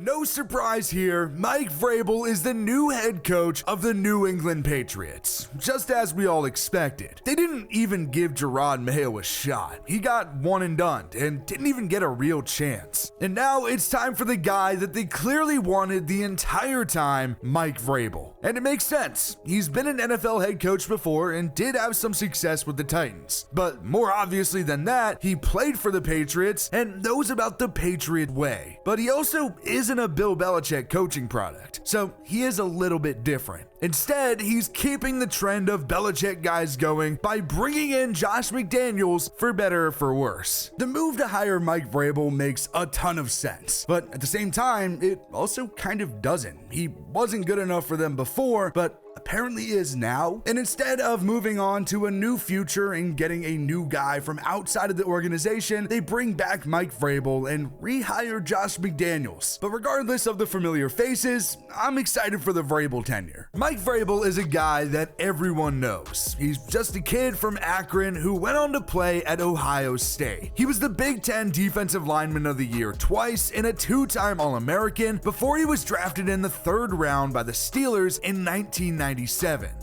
No surprise here, Mike Vrabel is the new head coach of the New England Patriots, just as we all expected. They didn't even give Jerod Mayo a shot. He got one and done and didn't even get a real chance. And now it's time for the guy that they clearly wanted the entire time, Mike Vrabel. And it makes sense. He's been an NFL head coach before and did have some success with the Titans. But more obviously than that, he played for the Patriots and knows about the Patriot way. But he also isn't a Bill Belichick coaching product, so he is a little bit different. Instead, he's keeping the trend of Belichick guys going by bringing in Josh McDaniels, for better or for worse. The move to hire Mike Vrabel makes a ton of sense, but at the same time, it also kind of doesn't. He wasn't good enough for them before, but apparently is now. And instead of moving on to a new future and getting a new guy from outside of the organization, they bring back Mike Vrabel and rehire Josh McDaniels. But regardless of the familiar faces, I'm excited for the Vrabel tenure. Mike Vrabel is a guy that everyone knows. He's just a kid from Akron who went on to play at Ohio State. He was the Big Ten Defensive Lineman of the Year twice and a two-time All-American before he was drafted in the third round by the Steelers in 1997.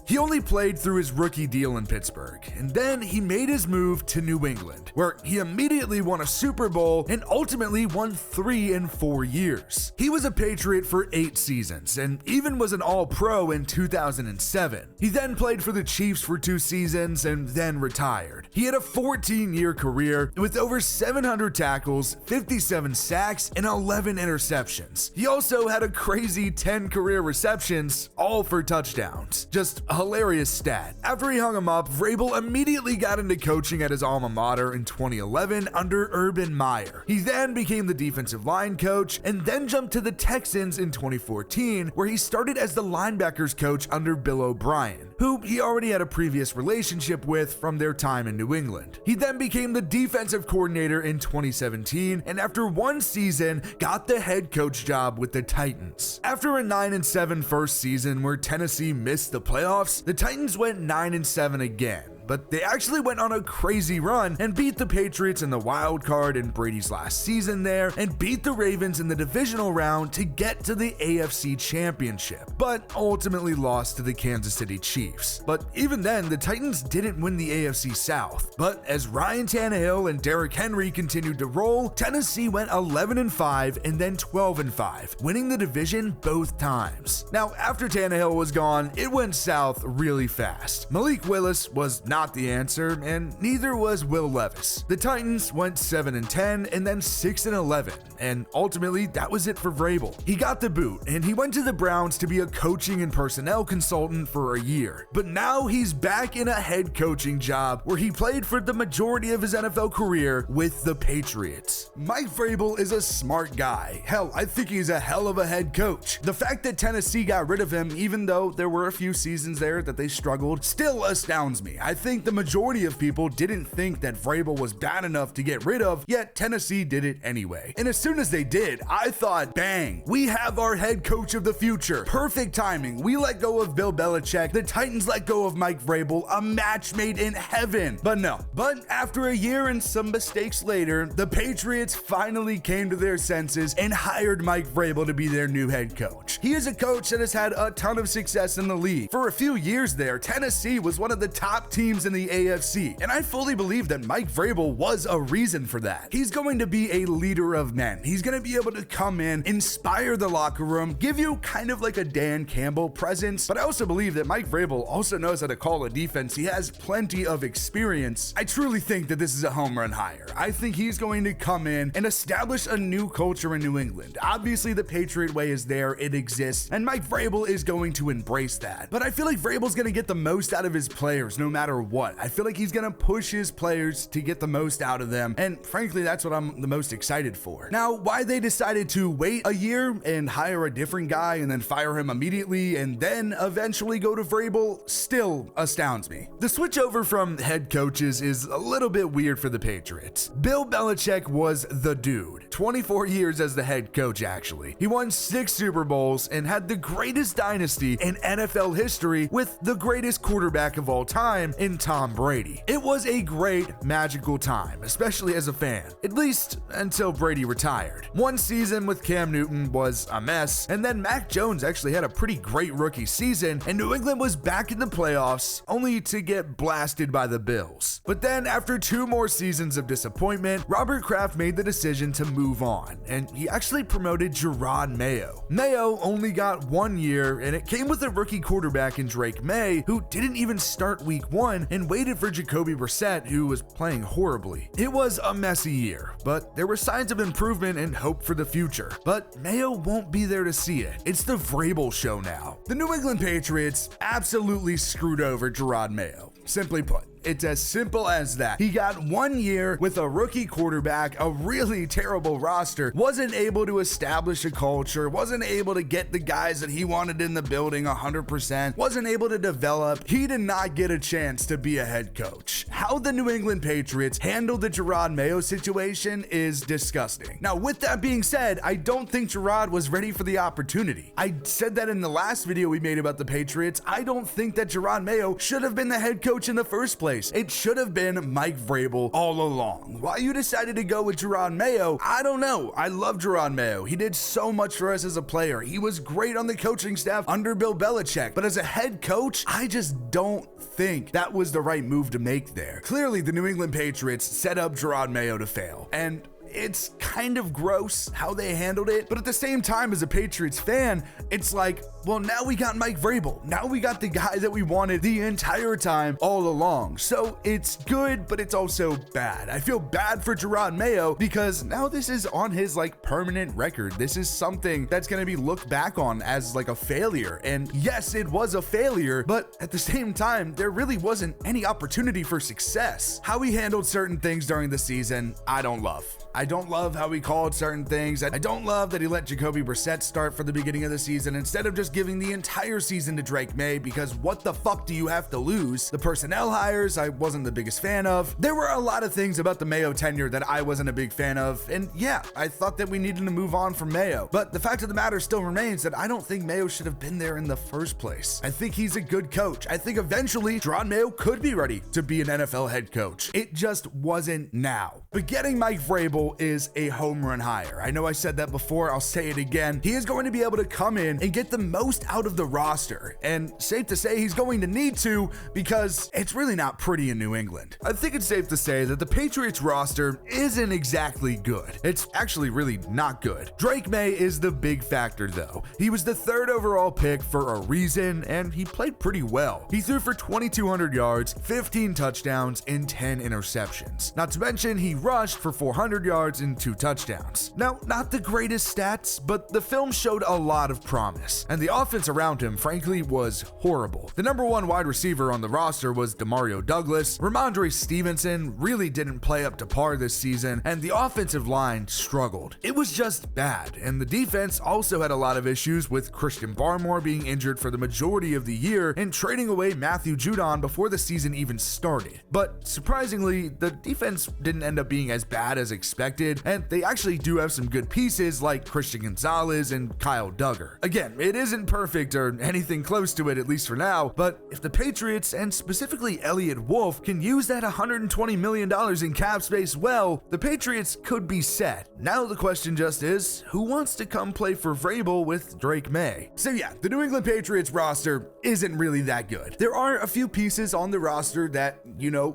He only played through his rookie deal in Pittsburgh, and then he made his move to New England, where he immediately won a Super Bowl and ultimately won 3 in 4 years. He was a Patriot for 8 seasons, and even was an All-Pro in 2007. He then played for the Chiefs for 2 seasons and then retired. He had a 14-year career with over 700 tackles, 57 sacks, and 11 interceptions. He also had a crazy 10 career receptions, all for touchdowns. Just a hilarious stat. After he hung him up, Vrabel immediately got into coaching at his alma mater in 2011 under Urban Meyer. He then became the defensive line coach and then jumped to the Texans in 2014, where he started as the linebackers coach under Bill O'Brien, who he already had a previous relationship with from their time in New England. He then became the defensive coordinator in 2017, and after 1 season, got the head coach job with the Titans. After a 9-7 first season where Tennessee missed the playoffs, the Titans went 9-7 again. But they actually went on a crazy run and beat the Patriots in the wild card in Brady's last season there, and beat the Ravens in the divisional round to get to the AFC Championship, but ultimately lost to the Kansas City Chiefs. But even then, the Titans didn't win the AFC South. But as Ryan Tannehill and Derrick Henry continued to roll, Tennessee went 11-5 and then 12-5, winning the division both times. Now, after Tannehill was gone, it went south really fast. Malik Willis was not the answer, and neither was Will Levis. The Titans went 7-10 and then 6-11, and ultimately that was it for Vrabel. He got the boot, and he went to the Browns to be a coaching and personnel consultant for a year. But now he's back in a head coaching job where he played for the majority of his NFL career with the Patriots. Mike Vrabel is a smart guy. Hell, I think he's a hell of a head coach. The fact that Tennessee got rid of him, even though there were a few seasons there that they struggled, still astounds me. I think the majority of people didn't think that Vrabel was bad enough to get rid of, yet Tennessee did it anyway. And as soon as they did, I thought, bang, we have our head coach of the future. Perfect timing. We let go of Bill Belichick, the Titans let go of Mike Vrabel, a match made in heaven. But no. But after a year and some mistakes later, the Patriots finally came to their senses and hired Mike Vrabel to be their new head coach. He is a coach that has had a ton of success in the league. For a few years there, Tennessee was one of the top teams in the AFC, and I fully believe that Mike Vrabel was a reason for that. He's going to be a leader of men. He's going to be able to come in, inspire the locker room, give you kind of like a Dan Campbell presence, but I also believe that Mike Vrabel also knows how to call a defense. He has plenty of experience. I truly think that this is a home run hire. I think he's going to come in and establish a new culture in New England. Obviously, the Patriot way is there, it exists, and Mike Vrabel is going to embrace that. But I feel like Vrabel's going to get the most out of his players no matter what. I feel like he's going to push his players to get the most out of them, and frankly, that's what I'm the most excited for. Now, why they decided to wait a year and hire a different guy and then fire him immediately and then eventually go to Vrabel still astounds me. The switch over from head coaches is a little bit weird for the Patriots. Bill Belichick was the dude. 24 years as the head coach, actually. He won 6 Super Bowls and had the greatest dynasty in NFL history with the greatest quarterback of all time in in Tom Brady. It was a great, magical time, especially as a fan, at least until Brady retired. One season with Cam Newton was a mess, and then Mac Jones actually had a pretty great rookie season, and New England was back in the playoffs, only to get blasted by the Bills. But then, after 2 more seasons of disappointment, Robert Kraft made the decision to move on, and he actually promoted Jerod Mayo. Mayo only got 1 year, and it came with a rookie quarterback in Drake Maye, who didn't even start week 1 and waited for Jacoby Brissett, who was playing horribly. It was a messy year, but there were signs of improvement and hope for the future. But Mayo won't be there to see it. It's the Vrabel show now. The New England Patriots absolutely screwed over Jerod Mayo. Simply put, it's as simple as that. He got 1 year with a rookie quarterback, a really terrible roster, wasn't able to establish a culture, wasn't able to get the guys that he wanted in the building 100%, wasn't able to develop. He did not get a chance to be a head coach. How the New England Patriots handled the Jerod Mayo situation is disgusting. Now, with that being said, I don't think Jerod was ready for the opportunity. I said that in the last video we made about the Patriots. I don't think that Jerod Mayo should have been the head coach in the first place. It should have been Mike Vrabel all along. Why you decided to go with Jerod Mayo, I don't know. I love Jerod Mayo. He did so much for us as a player. He was great on the coaching staff under Bill Belichick. But as a head coach, I just don't think that was the right move to make there. Clearly, the New England Patriots set up Jerod Mayo to fail. And it's kind of gross how they handled it, but at the same time, as a Patriots fan, it's like, well, now we got Mike Vrabel. Now we got the guy that we wanted the entire time all along. So it's good, but it's also bad. I feel bad for Jerod Mayo because now this is on his permanent record. This is something that's going to be looked back on as a failure. And yes, it was a failure, but at the same time, there really wasn't any opportunity for success. How he handled certain things during the season, I don't love. I don't love how he called certain things. I don't love that he let Jacoby Brissett start for the beginning of the season instead of just giving the entire season to Drake Maye, because what the fuck do you have to lose? The personnel hires, I wasn't the biggest fan of. There were a lot of things about the Mayo tenure that I wasn't a big fan of, and yeah, I thought that we needed to move on from Mayo. But the fact of the matter still remains that I don't think Mayo should have been there in the first place. I think he's a good coach. I think eventually Jerod Mayo could be ready to be an NFL head coach. It just wasn't now. But getting Mike Vrabel is a home run hire. I know I said that before, I'll say it again. He is going to be able to come in and get the most out of the roster, and safe to say he's going to need to, because it's really not pretty in New England. I think it's safe to say that the Patriots roster isn't exactly good. It's actually really not good. Drake Maye is the big factor though. He was the 3rd overall pick for a reason, and he played pretty well. He threw for 2,200 yards, 15 touchdowns, and 10 interceptions. Not to mention he rushed for 400 yards and 2 touchdowns. Now, not the greatest stats, but the film showed a lot of promise, and the offense around him, frankly, was horrible. The number 1 wide receiver on the roster was Demario Douglas. Ramondre Stevenson really didn't play up to par this season, and the offensive line struggled. It was just bad, and the defense also had a lot of issues, with Christian Barmore being injured for the majority of the year and trading away Matthew Judon before the season even started. But surprisingly, the defense didn't end up being as bad as expected, and they actually do have some good pieces like Christian Gonzalez and Kyle Duggar. Again, it isn't perfect or anything close to it, at least for now, but if the Patriots, and specifically Elliott Wolf, can use that $120 million in cap space well, the Patriots could be set. Now the question just is, who wants to come play for Vrabel with Drake Maye? So yeah, the New England Patriots roster isn't really that good. There are a few pieces on the roster that,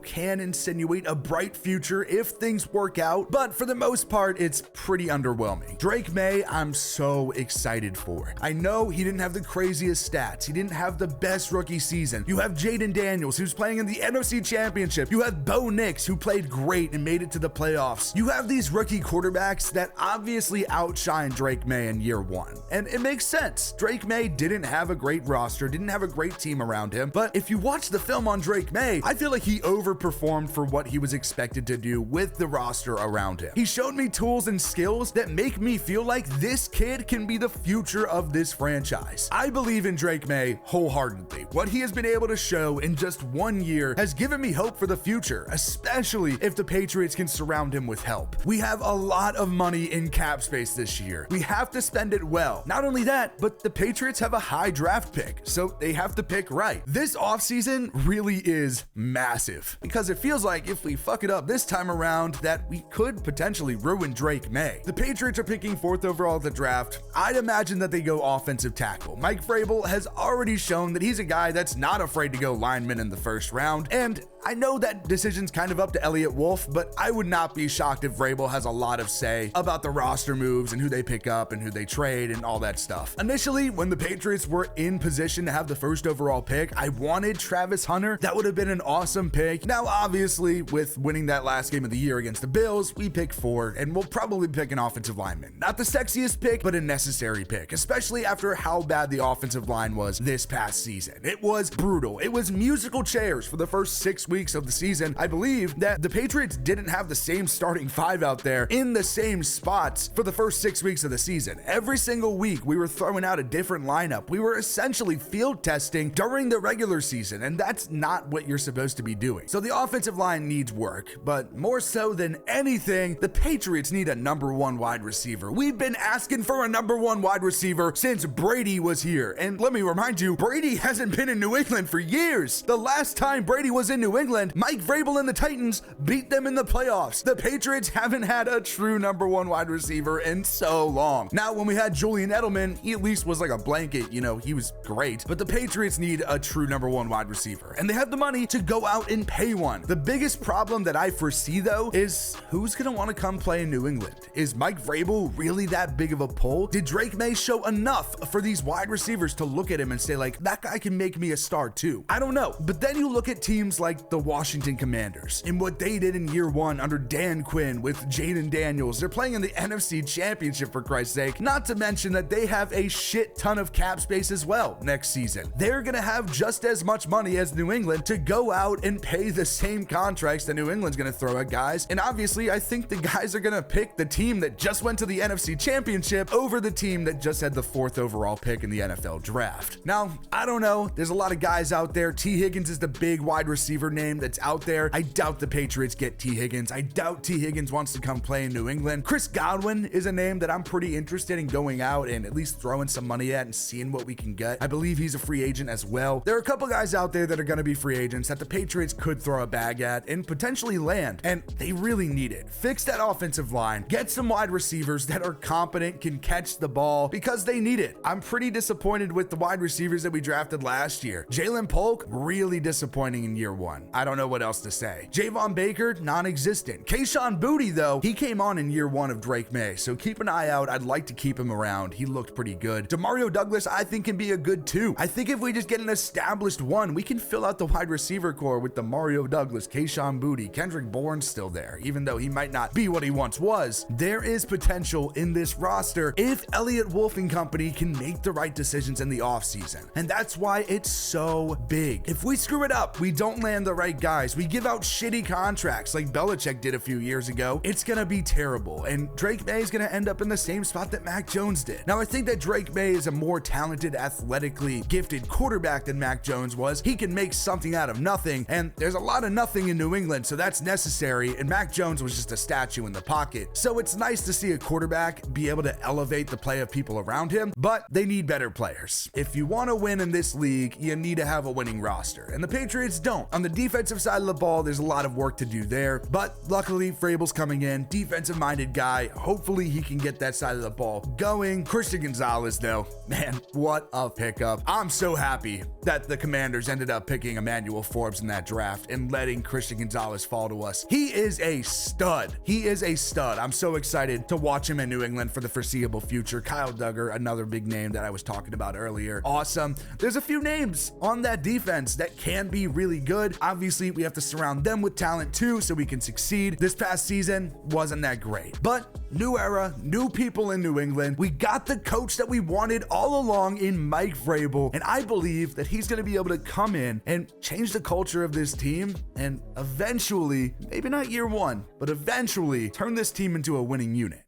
can insinuate a bright future if things work out, but for the most part, it's pretty underwhelming. Drake Maye, I'm so excited for. I know he didn't have the craziest stats. He didn't have the best rookie season. You have Jaden Daniels, who's playing in the NFC Championship. You have Bo Nix, who played great and made it to the playoffs. You have these rookie quarterbacks that obviously outshine Drake Maye in year 1. And it makes sense. Drake Maye didn't have a great roster, didn't have a great team around him. But if you watch the film on Drake Maye, I feel like he overperformed for what he was expected to do with the roster around him. him. He showed me tools and skills that make me feel like this kid can be the future of this franchise. I believe in Drake Maye wholeheartedly. What he has been able to show in just 1 year has given me hope for the future, especially if the Patriots can surround him with help. We have a lot of money in cap space this year. We have to spend it well. Not only that, but the Patriots have a high draft pick, so they have to pick right. This offseason really is massive because it feels like if we fuck it up this time around that we could potentially ruin Drake Maye. The Patriots are picking 4th overall at the draft. I'd imagine that they go offensive tackle. Mike Vrabel has already shown that he's a guy that's not afraid to go lineman in the first round, and I know that decision's kind of up to Elliott Wolf, but I would not be shocked if Vrabel has a lot of say about the roster moves and who they pick up and who they trade and all that stuff. Initially, when the Patriots were in position to have the 1st overall pick, I wanted Travis Hunter. That would have been an awesome pick. Now, obviously, with winning that last game of the year against the Bills, we pick 4, and we'll probably pick an offensive lineman. Not the sexiest pick, but a necessary pick, especially after how bad the offensive line was this past season. It was brutal. It was musical chairs for the first 6 weeks of the season. I believe that the Patriots didn't have the same starting 5 out there in the same spots for the first 6 weeks of the season. Every single week, we were throwing out a different lineup. We were essentially field testing during the regular season, and that's not what you're supposed to be doing. So the offensive line needs work, but more so than anything, the Patriots need a number 1 wide receiver. We've been asking for a number 1 wide receiver since Brady was here, and let me remind you, Brady hasn't been in New England for years. The last time Brady was in New England, Mike Vrabel and the Titans beat them in the playoffs. The Patriots haven't had a true number 1 wide receiver in so long. Now, when we had Julian Edelman, he at least was like a blanket, he was great, but the Patriots need a true number 1 wide receiver, and they have the money to go out and pay one. The biggest problem that I foresee, though, is who's gonna want to come play in New England? Is Mike Vrabel really that big of a pull? Did Drake Maye show enough for these wide receivers to look at him and say, like, that guy can make me a star too? I don't know. But then you look at teams like the Washington Commanders and what they did in year 1 under Dan Quinn with Jaden Daniels. They're playing in the NFC Championship, for Christ's sake. Not to mention that they have a shit ton of cap space as well next season. They're gonna have just as much money as New England to go out and pay the same contracts that New England's gonna throw at guys. And obviously, I think the guys are gonna pick the team that just went to the NFC Championship over the team that just had the 4th overall pick in the NFL draft. Now, I don't know. There's a lot of guys out there. T. Higgins is the big wide receiver name that's out there. I doubt the Patriots get T. Higgins. I doubt T. Higgins wants to come play in New England. Chris Godwin is a name that I'm pretty interested in going out and at least throwing some money at and seeing what we can get. I believe he's a free agent as well. There are a couple guys out there that are going to be free agents that the Patriots could throw a bag at and potentially land, and they really need it. Fix that offensive line. Get some wide receivers that are competent, can catch the ball, because they need it. I'm pretty disappointed with the wide receivers that we drafted last year. Jalen Polk, really disappointing in year 1. I don't know what else to say. Javon Baker, non-existent. Kayshon Boutte, though, he came on in year 1 of Drake Maye, so keep an eye out. I'd like to keep him around. He looked pretty good. Demario Douglas, I think, can be a good 2. I think if we just get an established 1, we can fill out the wide receiver core with Demario Douglas, Kayshon Boutte, Kendrick Bourne's still there, even though he might not be what he once was. There is potential in this roster if Elliott Wolf and company can make the right decisions in the offseason, and that's why it's so big. If we screw it up, we don't land the right guys, we give out shitty contracts like Belichick did a few years ago, it's gonna be terrible, and Drake Maye is gonna end up in the same spot that Mac Jones did. Now, I think that Drake Maye is a more talented, athletically gifted quarterback than Mac Jones was. He can make something out of nothing, and there's a lot of nothing in New England, so that's necessary, and Mac Jones was just a statue in the pocket. So it's nice to see a quarterback be able to elevate the play of people around him, but they need better players. If you want to win in this league, you need to have a winning roster, and the Patriots don't. On the defensive side of the ball, there's a lot of work to do there, but luckily Vrabel's coming in, defensive-minded guy. Hopefully he can get that side of the ball going. Christian Gonzalez, though, man, what a pickup. I'm so happy that the Commanders ended up picking Emmanuel Forbes in that draft and letting Christian Gonzalez fall to us. He is a stud. He is a stud. I'm so excited to watch him in New England for the foreseeable future. Kyle Duggar, another big name that I was talking about earlier. Awesome. There's a few names on that defense that can be really good. I'm Obviously, we have to surround them with talent too so we can succeed. This past season wasn't that great, but new era, new people in New England. We got the coach that we wanted all along in Mike Vrabel, and I believe that he's going to be able to come in and change the culture of this team and eventually, maybe not year one, but eventually turn this team into a winning unit.